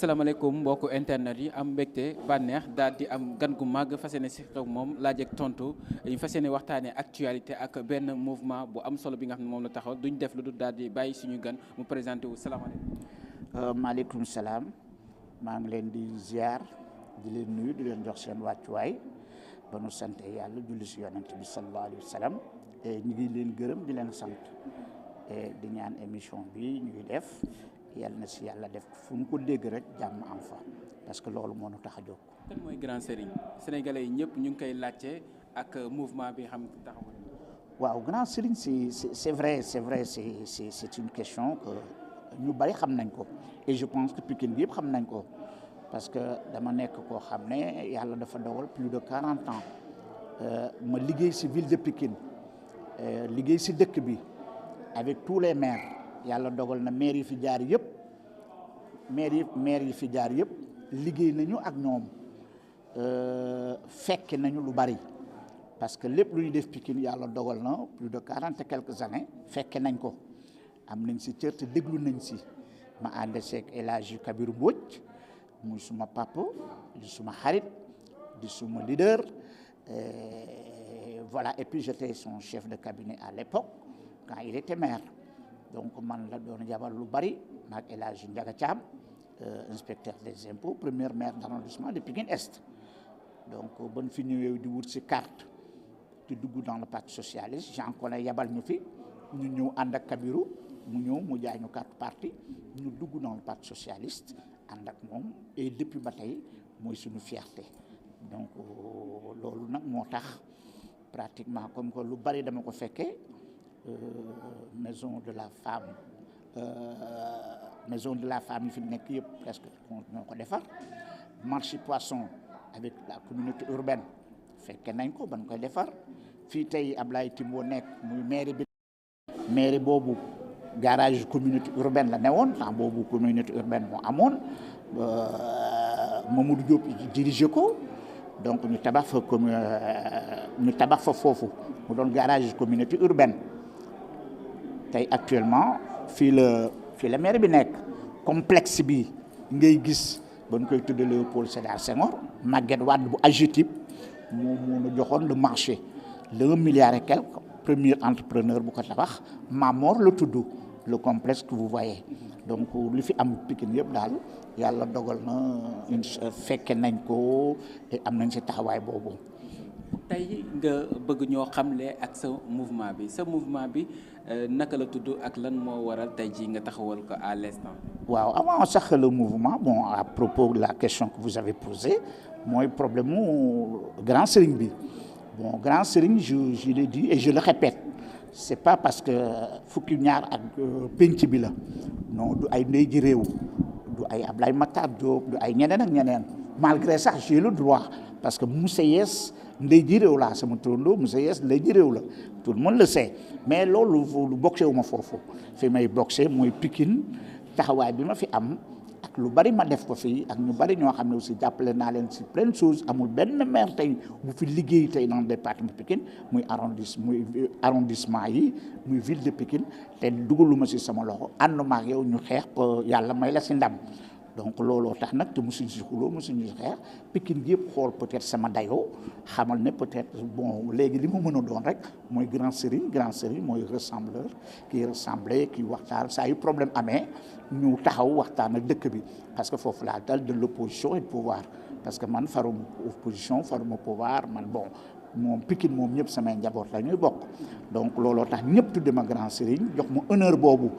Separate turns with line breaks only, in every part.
salaamaaleykum mbokku internet yi am mbégte bànneex daal di am gan gu màgg fas yéene si xew moom laaj ak tontu ñu fas yéene waxtaanee actualité ak benn mouvement bu am solo bi nga xam ne moom la taxaw duñ def lu dul daal di bàyyi suñu gan mu présenté wu salaamaaleykum.
maaleykum salaam maa ngi leen di ziar di leen nuyu di leen jox seen wàccuwaay ba nu sante yàlla julli si yonent bi sallallahu alayhi wa sallam ñu ngi leen gërëm di leen sant di ñaan émission bi ñu ngi def. yàlla na si yàlla def fu mu ko dégg rek jàmm am fa parce que loolu moo nu tax a jóg.
kan mooy Grand Serigne sénégalais yi ñëpp ñu ngi koy laajte ak mouvement bi xam taxawal.
waaw Grand Serigne c'est vrai c'est une question que ñu bari xam nañ ko et je pense que Pikine bi yëpp xam nañ ko parce que dama nekk koo xam ne yàlla dafa dogal plus de 40 ans ma liggéey si ville de Pikine liggéey si dëkk bi avec tous les maires. yàlla dogal na maire yi fi jaar yëpp maire yi fi jaar yëpp liggéey nañu ak ñoom fekke nañu lu bari parce que lépp lu ñu def Pikine yàlla dogal na plus de 40 et quelques années fekke nañ ko am nañ si cër te déglu nañ si ma ànd seeg El Hadji Kabirou Mbodj muy suma papa di suma xarit di suma leader voilà et puis j'étais son chef de cabinet à l'époque quand il était maire. donc man la doon jabal lu bari maag El Hadji Ndiaga Thiam inspecteur des impôts premier maire d'arrondissement de Pikine Est donc ban fi ñëwee di wut si carte di dugg dans le parti socialiste Jean Collin yabal ñu fi ñu ñëw ànd ak Kabirou mu ñëw mu jaay ñu carte parti ñu dugg dans le parti socialiste ànd ak moom et depuis ba tey mooy suñu fierté donc loolu nag moo tax pratiquement comme que lu bari dama ko fekkee maison de la femme yi fi nekk yëpp presque ñoo ko defar marché poisson avec la communauté urbaine fekke nañ ko ban koy defar fii tey Ablaye Timbo nekk muy mairie boobu garage communauté urbaine la newoon temps boobu communauté urbaine moo amoon Mamadou Diop dirigé ko donc ñu tabax fa foofu mu doon garage communauté urbaine tey actuellement fii la maire bi nekk complexe bi ngay gis ba ñu koy tuddee Léopold Sédar Senghor Maguette Wade bu AGETIP moom moo ñu joxoon le marché de 1 milliard et quelque premier entrepreneur bu ko tabax Mamor la tudd le complexe que vous voyez donc li fi am Pikine yëpp daal yàlla dogal na fekke nañ ko et am nañ si taxawaay boobu.
tey nga bëgg ñoo xamle ak sa mouvement bi naka la tudd ak lan moo waral tey jii nga taxawal ko à l'instant.
waaw avant sax le mouvement bon à propos de la question que vous avez posée mooy problème mu Grand Serigne bi bon Grand Serigne je l'ai dit et je le répète c'est pas parce que fukki ñaar ak penc bi la non du ay ndey ji réew du ay Ablaye Matar Diop du ay ñeneen ak ñeneen malgré ça j'ai le droit parce que Moussa Yes ndey ji réew laa sama turandoo Moussa Yes ndey ji réew la tout le monde le sait mais loolu lu boxé wu ma foofu fi may boxé mooy Pikine taxawaay bi ma fi am ak lu bari ma def ko fii ak ñu bari ñoo xam ne aussi jàppale naa leen si plein de choses amul benn maire tey bu fi liggéey tey dans le département Pikine muy arrondissement yi muy ville de Pikine te dugaluma si sama loxo ànduma ak yow ñu xeex yàlla may la si ndam. donc looloo tax nag te mosuñu si xuloo mosuñu si xeex Pikine gi yëpp xool peut-être sama dayoo xamal ne peut-être bon léegi li ma mën a doon rek mooy grand serigne mooy rassembleur kii rassemblé kii waxtaan saa yu problème amee ñu taxaw waxtaan ak dëkk bi parce que foofu laa dal de l'opposition et du pouvoir parce que man faruma opposition faruma pouvoir man bon moom Pikine moom ñëpp samay njaboot la ñuy bokk donc looloo tax ñëpp tudde ma grand serigne jox ma honneur boobu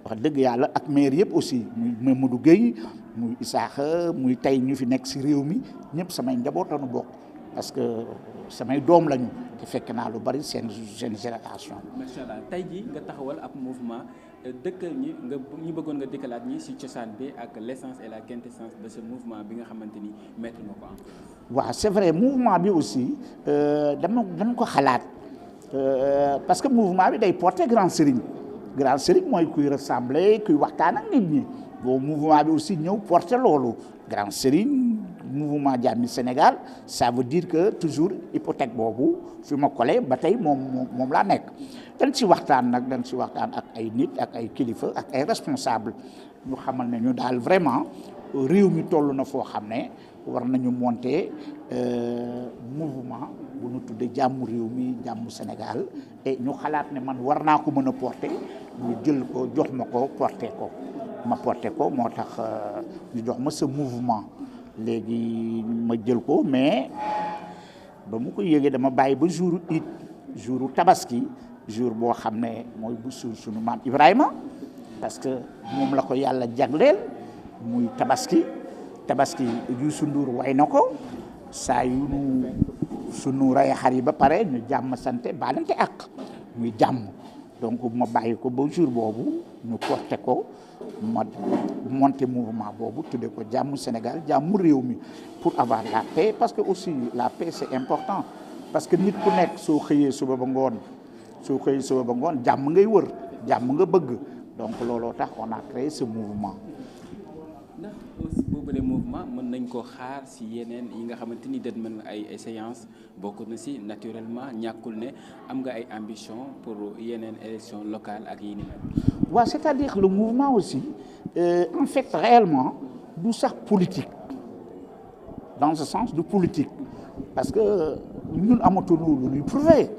wax dëgg yàlla ak maire yëpp aussi muy Mamadou Gueye muy Isaaxa muy tey ñu fi nekk si réew mi ñëpp samay njaboot la ñu bokk parce que samay doom lañu te fekk naa lu bari seen génération.
macha allah tey jii nga taxawal ab mouvement dëkkal ñu bëggoon nga dëkkalaat ñi si cosaan bi ak l'essence et la quintessence de ce mouvement bi nga xamante ni mettre nga ko en.
waaw c'est vrai mouvement bi aussi dama ko xalaat parce que mouvement bi day porter grand serigne. Grand Serigne mooy kuy rassembler kuy waxtaan ak nit ñi bon mouvement bi aussi ñëw porter loolu Grand Serigne mouvement Jàmmi Sénégal ça veut dire que toujours hypothèque boobu fi ma collé ba tey moom laa nekk dañ si waxtaan ak ay nit ak ay kilifa ak ay responsable ñu xamal ne ñu daal vraiment réew mi toll na foo xam ne war nañu monter mouvement bu ñu tuddee jàmmu réew mi jàmmu Sénégal et ñu xalaat ne man war naa ko mën a porter ñu jël ko jox ma ko porter ko ma porter ko moo tax ñu jox ma ce mouvement léegi ma jël ko mais ba mu ko yëgee dama bàyyi ba jour tabaski jour boo xam ne mooy bu suñu maam Ibrahima parce que moom la ko yàlla jagleel muy tabaski Youssou Ndour way na ko saa yu nu sunu rey xar yi ba pare ñu jàmm sante baalante ak muy jàmm donc ma bàyyi ko ba jour boobu ñu porté ko ma monté mouvement boobu tudde ko jàmm Sénégal jàmm réew mi pour avoir la paix parce que aussi la paix c'est important parce que nit ku nekk soo xëyee suba ba ngoon jàmm ngay wër jàmm nga bëgg donc looloo tax on a créé ce mouvement.
ndax boobule mouvement mën nañ ko xaar si yeneen yi nga xamante ni dañ mën ay séance bokk na si naturellement ñàkkul ne am nga ay ambition pour yeneen élection locale ak yi ni mel.
waaw c'est-à-dire le mouvement aussi en fait réellement du sax politique dans ce sens du politique parce que ñun amatuñu lu ñuy prouver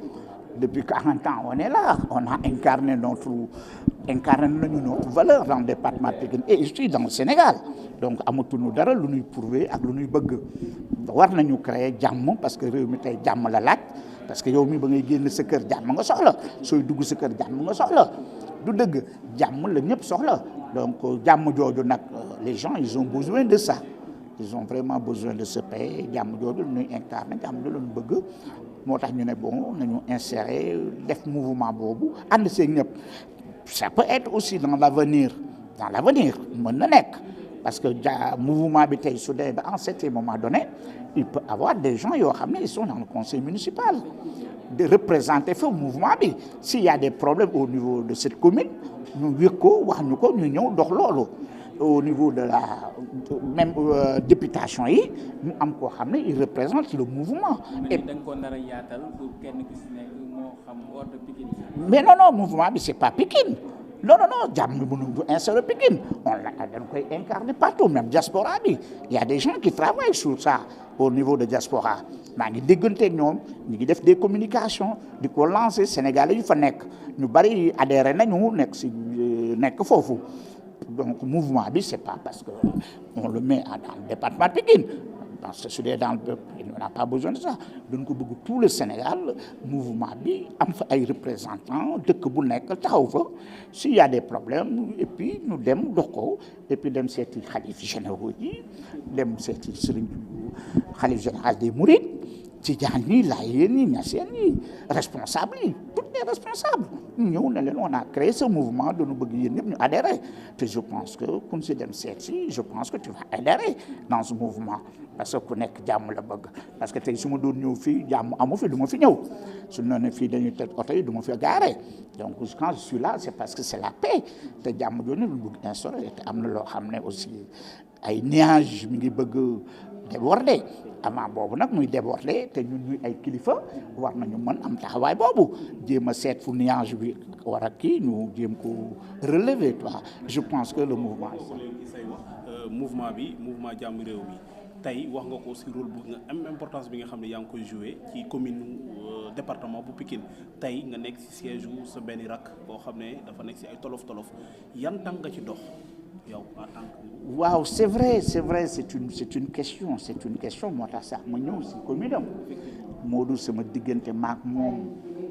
depuis 40 ans on est là on a incarné notre valeur dans le département de Pikine et ici dans le Sénégal donc amatuñu dara lu ñuy prouver ak lu ñuy bëgg war nañu créer jàmm parce que réew mi tey jàmm la laaj parce que yow mi ba ngay génn sa kër jàmm nga soxla sooy dugg sa kër jàmm nga soxla du dëgg jàmm la ñëpp soxla donc jàmm jooju nag les gens ils ont besoin de ça ils ont vraiment besoin de ce paix jàmm jooju lu ñuy incarner jàmm jooju la ñu bëgg moo tax ñu ne bon nañu insérer def mouvement boobu ànd seeg ñëpp ça peut être aussi dans l'avenir mën na nekk parce que mouvement bi tey su dee ba en certain moment donné il peut avoir des gens yoo xam ne ils sont dans le conseil municipal de représenter fa mouvement bi s'il y a des problèmes au niveau de cette commune ñu yëg ko wax ñu ko ñu ñëw dox loolu au niveau de la même députation yi ñu am koo xam ne il représente le mouvement.
et da nga ko nar a yaatal pour kenn ku si nekk moo xam ordre Pikine.
mais non mouvement bi c'est pas Pikine non jàmm bi mënuñ ko insérer Pikine dañ koy incarner partout même diaspora bi il y a des gens qui travaillent sur ça au niveau de diaspora maa ngi dégganteeg ñoom ñu ngi def des communications di ko lancer Sénégalais yu fa nekk ñu bari adhéré nañu nekk foofu. Donc mouvement bi c'est pas parce que on le met dans le département de Pikine parce que su dee dans le peuple on n'a pas besoin de ça dañ ko bëgg tout le Sénégal mouvement bi am fa ay représentants dëkk bu nekk taxaw fa s'il y a des problèmes et puis ñu dem dox ko et puis dem seeti xalif généraux yi dem seeti sëriñ xalif général des Mourides Tijaan yi Laayeen yi Ñaseen yi responsables yi tous les responsables ñu ñëw ne leen on a créé ce mouvement dañu bëgg yéen ñëpp ñu adhérer te je pense que kun si dem seet si je pense que tu vas adhérer dans ce mouvement parce que ku nekk jàmm la bëgg parce que tey su ma doon ñëw fii jàmm amu fi du ma fi ñëw su ñu ne fii dañuy teg oto yi du ma fi garer donc quand je suis là c'est parce que c'est la paix te jàmm jooju ñu bëgg instaurer te am na loo xam ne aussi ay nuages mi ngi bëgg déborder avant boobu nag muy déborder te ñun ñuy ay kilifa war nañu mën am taxawaay boobu jéem a seet fu nuage bi war a kii ñu jéem ko relever toi je pense que le mouvement
mouvement jàmm réew mi tey wax nga ko ci rôle bu nga am importance bi nga xam ne yaa ngi koy jouer ci commune département bu Pikine tey nga nekk ci siège wu sa benn rak boo xam ne dafa nekk ci ay tolof yan tànk nga ci dox yow en tant que.
waaw c'est vrai c'est une question moo tax sax ma ñëw ci commune am Modou sama diggante maak moom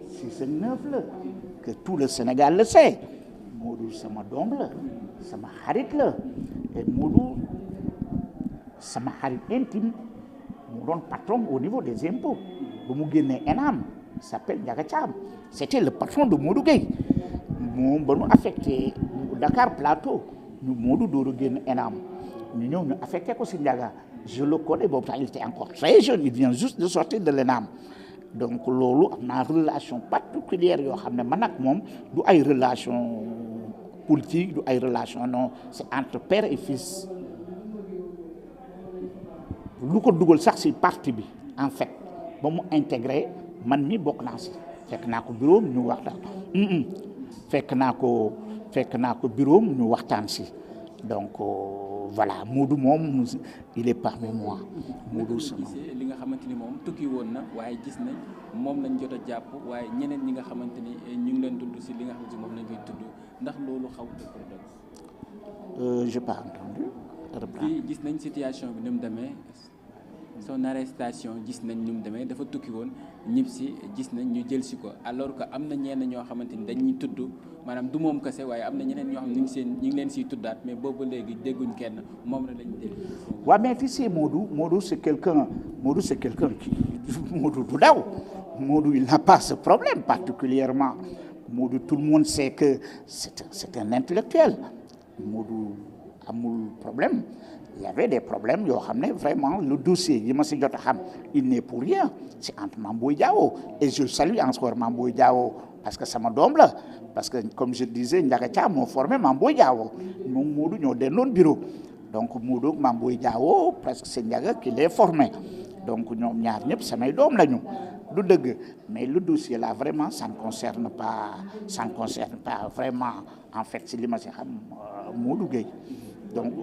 6-9 la que tout le Sénégal le sait Modou sama doom la sama xarit la et Modou sama xarit intime mu doon patron au niveau des impôts ba mu génnee ENAM s'appelle Ndiaga Thiam c'était le patron de Modou Gueye moom ba nu affecté Dakar Plateau ñu Modou door a génn ENAM ñu ñëw ñu affecté ko si Ndiaga je le connais boobu tax il était encore très jeune il vient juste de sortir de l'ENAM donc loolu am naa relation particulière yoo xam ne man ak moom du ay relation politique du ay relation non c'est entre père et fils lu ko dugal sax si parti bi en fait ba mu intégré man mi bokk naa si fekk naa ko bureau ñu waxtaan fekk naa ko bureau ñu waxtaan si donc voilà Modou moom il est parmi moi. Modou sama
li nga xamante ni moom tukki woon na waaye gis nañ moom lañ jot a jàpp waaye ñeneen ñi nga xamante ni ñu ngi leen tudd si li nga xamante ni moom lañ koy tudd ndax loolu xaw na paradoxe.
j'ai pas entendu.
fii gis nañ situation bi ni mu demee son arrestation gis nañ ni mu demee dafa tukki woon ñib si gis nañ ñu jël si ko alors que am na ñenn ñoo xamante ni dañuy tudd maanaam du moom kese waaye am na ñeneen ñoo xam ne ñu ngi leen siy tuddaat mais boobu léegi dégguñ kenn moom la lañ dégg.
waaw mais tu sais Modou c'est quelqu'un qui Modou du daw Modou il n'a pas ce problème particulièrement Modou tout le monde sait que c'est un intellectuel Modou amul problème. Il y avait des problèmes yoo xam ne vraiment le dossier yi ma si jot a xam il n'est pour rien c'est entre Mame Boye Diao et je salue encore Mame Boye Diao parce que sama doom la parce que comme je disais Ndiaga Thiam moo formé Mame Boye Diao moom Modou ñoo dendoon bureau donc Modou ak Mame Boye Diao presque c'est Ndiaga qui les formé donc ñoom ñaar ñëpp samay doom lañu du dëgg mais le dossier là vraiment ça ne concerne pas vraiment en fait si li ma si xam Modou Gueye donc.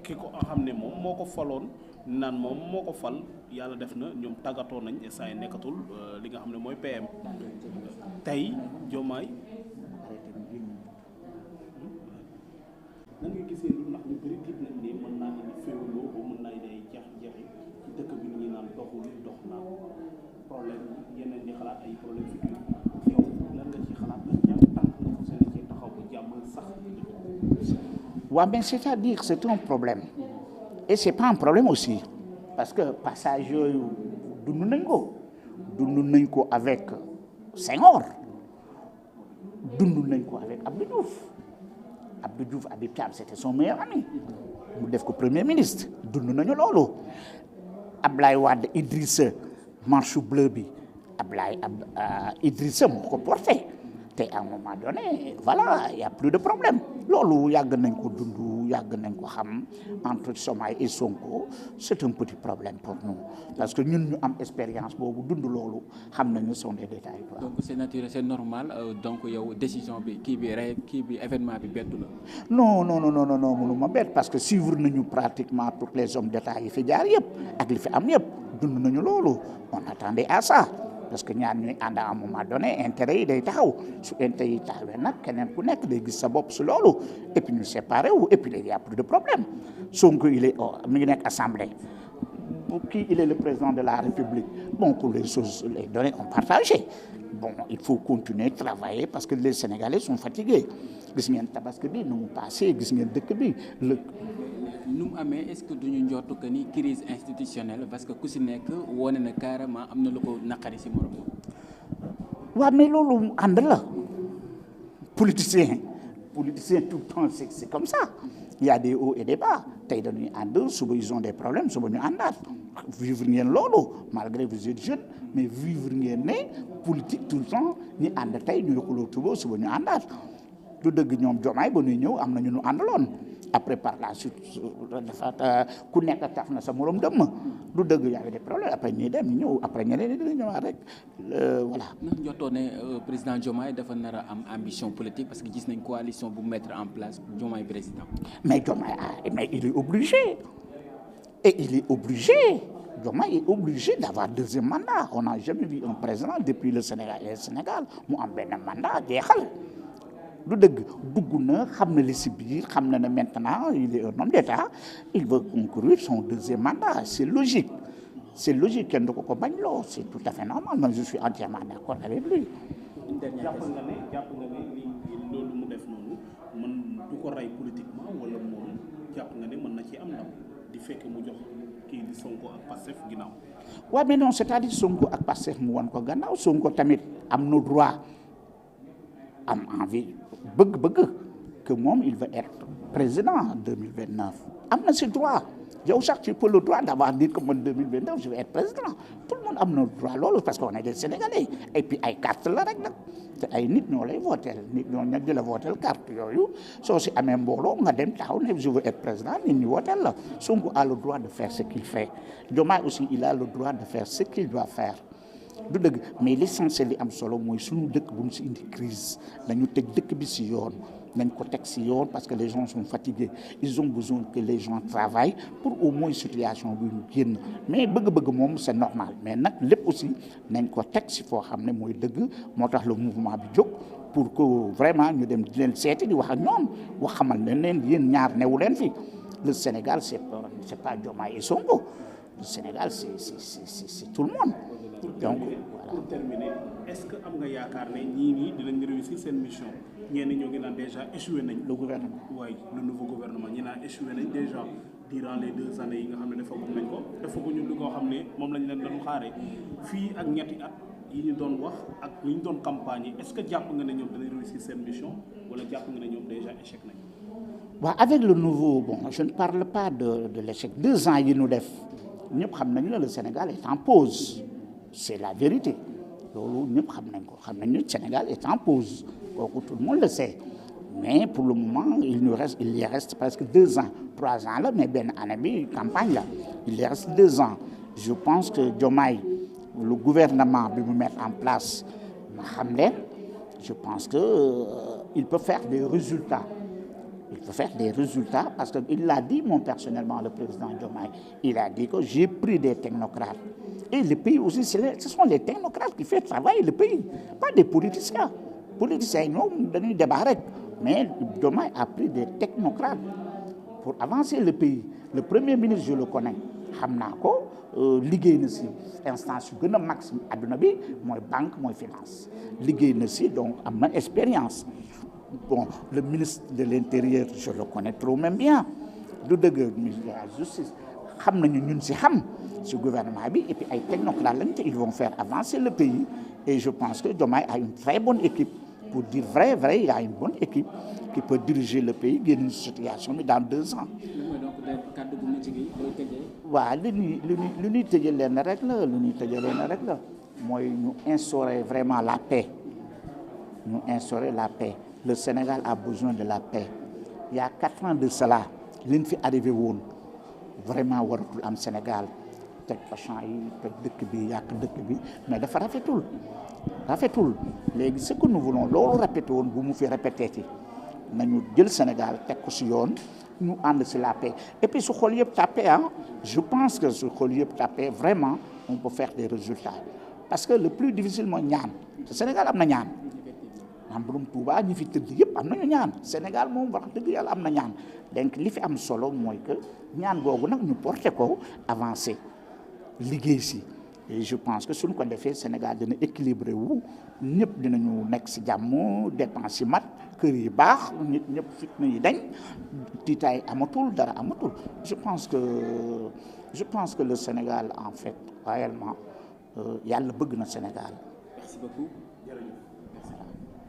ki ko xam ne moom moo ko faloon naan moom moo ko fal yàlla def na ñoom tàggatoo nañ saa yi nekkatul li nga xam ne mooy PM tey Diomaye nan nga gisee lu ndax ñu bëri tiit nañ ne mën naa indi féewaloo ba mën naa day jeex-jeexi ci dëkk bi ñu naan doxul dox naa problème yeneen di xalaat ay problème futur yow lan nga ci xalaat ak ñaar tànk nga fa seen ci taxaw ba jàmm sax.
waaw mais c'est-à-dire c'est un problème et c'est pas un problème aussi parce que passage yooyu dund nañ ko avec Senghor dund nañ ko avec Abdou Diouf Habib Thiam c'était son meilleur ami mu def ko premier ministre dund nañu loolu Ablaye Wade Idrissa marche bleue bi Idrissa moo ko porté te à un moment donné voilà il y a plus de problème loolu yàgg nañ ko dund yàgg nañ ko xam entre Diomaye et Sonko c'est un petit problème pour nous parce que ñun ñu am expérience boobu dund loolu xam nañu sont des détails.
donc c'est naturel c'est normal donc yow décision bi kii bi événement bi bettu la.
non mënu ma bett parce que suivre nañu pratiquement tous les hommes d'État yi fi jaar yëpp ak li fi am yëpp dund nañu loolu on attendait à ça. parce que ñaar ñuy ànd à un moment donné intérêt yi day taxaw su intérêt yi taxawee nag keneen ku nekk day gis sa bopp si loolu et puis ñu séparé wu et puis il y a plus de problème Sonko il est mi ngi nekk assemblée kii il est le président de la République bon pour les choses les données ont partagé bon il faut continuer travailler parce que les Sénégalais sont fatigués gis ngeen tabaski bi nu mu passé gis ngeen dëkk bi
nu mu amee est-ce que duñu njortu que ni crise institutionnelle parce que ku si nekk wone na carrément am na lu ko naqari si morom.
waaw mais loolu ànd la politicien tout le temps c'est comme ça il y a des hauts et des bas tey dañuy ànd suba ils ont des problèmes suba ñu àndaat vivre ngeen loolu malgré vous êtes jeune mais vivre ngeen ne politique tout le temps ñu ànd tey ñu xuloo tuba suba ñu àndaat du dëgg ñoom Diomaye ba ñuy ñëw am na ñu àndaloon après par la suite dafa ku nekk taf na sa morom dem du dëgg y avait des problèmes après ñuy dem ñu ñëw après ñeneen ñi dina ñëwaat rek voilà.
ndax jotoo ne président Diomaye dafa nar a am ambition politique parce que gis nañ coalition bu mettre en place Diomaye président.
mais Diomaye mais il est obligé Diomaye est obligé d'avoir deuxième mandat on n'a jamais vu un président depuis le Sénégal mu am benn mandat jeexal. du dëgg dugg na xam na li si biir xam na ne maintenant il est un homme d'État il veut concourir son deuxième mandat c'est logique kenn du ko bañ loo c'est tout à fait normal man je suis entièrement d'accord avec lui.
jàpp nga ne li loolu mu def noonu mën du ko rey politiquement wala moom jàpp nga ne mën na ci am ndam di fekk mu jox kii di Sonko ak Pastef ginnaaw.
waaw mais non c'est-à-dire Sonko ak Pastef mu wan ko gannaaw Sonko tamit am na droit am envie bëgg que moom il veut être président en 2029 am na si droit yow sax tu peux le droit d'avoir dit que man 2029 je vais être président tout le monde am na droit loolu parce qu'on est des Sénégalais et puis ay carte la rek nag te ay nit ñoo lay voter nit ñoo ñag di la voter carte yooyu soo si amee mbooloo nga dem taxaw ne je veux être président nit ñi voter la Sonko a le droit de faire ce qu'il fait Diomaye aussi il a le droit de faire ce qu'il doit faire du dëgg mais l'essentiel li am solo mooy suñu dëkk bu ñu si indi crise dañu teg dëkk bi si yoon nañ ko teg si yoon parce que les gens sont fatigués ils ont besoin que les gens travaillent pour au moins situation bi ñu génn mais bëgg-bëgg moom c'est normal mais nag lépp aussi nañ ko teg si foo xam ne mooy dëgg moo tax le mouvement bi jóg pour que vraiment ñu dem di leen seeti di wax ak ñoom wax xamal ne leen yéen ñaar newu leen fi le Sénégal c'est pas Diomaye et Sonko le Sénégal c'est tout le monde. Donc voilà.
Pour terminer est-ce que am nga yaakaar ne ñii nii dinañ réussir seen mission ñenn ñoo ngi naan déjà échoué nañ.
Le gouvernement.
waaye le nouveau gouvernement ñi naan échoué nañ déjà durant les 2 années yi nga xam ne defaguñ nañ ko defaguñu li ko xam ne moom lañ leen doon xaaree fii ak ñetti at yi ñu doon wax ak li ñu doon campagne yi est-ce que jàpp nga ne ñoom danañ réussir seen mission wala jàpp nga ne ñoom déjà échec nañ.
waaw avec le nouveau bon je ne parle pas de l'échec 2 ans yi ñu def ñëpp xam nañu ne le Sénégal est en pause. C'est la vérité loolu ñëpp xam nañ ko xam nañ ne Sénégal est en pause kooku tout le monde le sait mais pour le moment il y reste presque 2 ans 3 ans la mais benn année bi campagne la il y reste 2 ans je pense que Diomaye le gouvernement bi mu mettre en place ma xam leen je pense que il peut faire des résultats. Il peut faire des résultats parce que il l'a dit moi personnellement le président Diomaye il a dit que j'ai pris des technocrates et le pays aussi ce sont les technocrates qui font travailler le pays pas des politiciens ñoom dañuy débat rek mais Diomaye a pris des technocrates pour avancer le pays le premier ministre je le connais xam naa ko liggéey na si instance yu gën a mag si adduna bi mooy banque mooy finance liggéey na si donc am na expérience. Bon, le ministre de l'Intérieur je le connais trop même bien lu dëgg ministre de la Justice xam nañu ñun si xam si gouvernement bi et puis ay technocrates lañu te ils vont faire avancer le pays et je pense que Diomaye a une très bonne équipe pour dire vrai il y a une bonne équipe qui peut diriger le pays génn situation bi dans 2 ans. waaw lu ñuy tëjee leen rek la mooy ñu instaurer vraiment la paix Le Sénégal a besoin de la paix. Il y a 4 ans de cela liñ fi arrivé woon vraiment waratul am Sénégal teg Auchan yi teg dëkk bi yàq dëkk bi mais dafa rafetul léegi ce que nous voulons loolu répété woon bu mu fi répété ci nañu jël Sénégal teg ko si yoon ñu ànd si la paix et puis su xol yëpp tapé je pense que su xol yëpp tapé vraiment on peut faire des résultats parce que le plus difficile mooy ñaan te Sénégal am na ñaan. am borom Touba ñi fi tëdd yëpp am nañu ñaan Sénégal moom wax dëgg yàlla am na ñaan donc li fi am solo mooy que ñaan googu nag ñu porté ko avancé liggéey si et je pense que suñ ko defee Sénégal dina équilibré wu ñëpp dinañu nekk si jàmm dépense yi mat kër yi baax nit ñëpp fitna yi dañ tiitaay amatul dara amatul je pense que le Sénégal en fait réellement yàlla bëgg na Sénégal.
Merci beaucoup.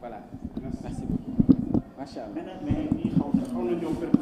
Voilà merci beaucoup macha allah.